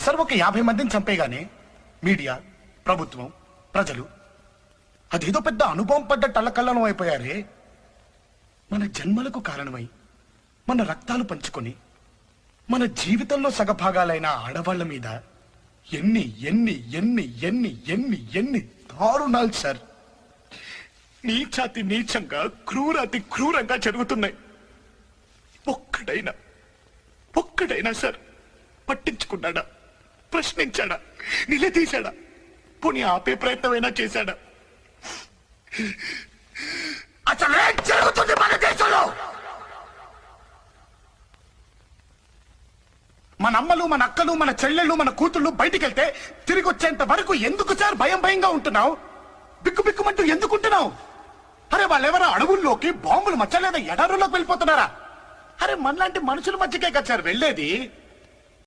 Sir ఒక 50 మందిని చంపేగానే media, ప్రభుత్వం, ప్రజలు అదేదో పెద్ద అనుభవం పడ్డ టల్లకల్లం అయిపోయారే. మన జన్మలకు కారణమై మన రక్తాలు పంచుకొని మన జీవితంలో సగభాగాలైన ఆడవాళ్ల మీద ఎన్ని ఎన్ని ఎన్ని ఎన్ని ఎన్ని ఎన్ని దారుణాలు సార్ నీచాతి నీచంగా క్రూరాతి క్రూరంగా జరుగుతున్నాయి. ఒక్కడైనా సార్ పట్టించుకున్నాడా, ప్రశ్నించాడా, నిలదీశాడా, పోనీ ఆపే ప్రయత్నమైనా చేశాడా? అసలేం జరుగుతుంది మన దేశంలో? మన అమ్మలు, మన అక్కలు, మన చెల్లెళ్ళు, మన కూతుళ్ళు బయటికి వెళ్తే తిరిగి వచ్చేంత వరకు ఎందుకు సార్ భయంగా ఉంటున్నావు? బిక్కుమంటూ ఎందుకుంటున్నావు? అరే వాళ్ళెవరో అడవుల్లోకి బాంబులు మచ్చలేదా ఎడారుల్లోకి వెళ్ళిపోతున్నారా? అరే మనలాంటి మనుషుల మధ్యకే కదా సార్ వెళ్ళేది.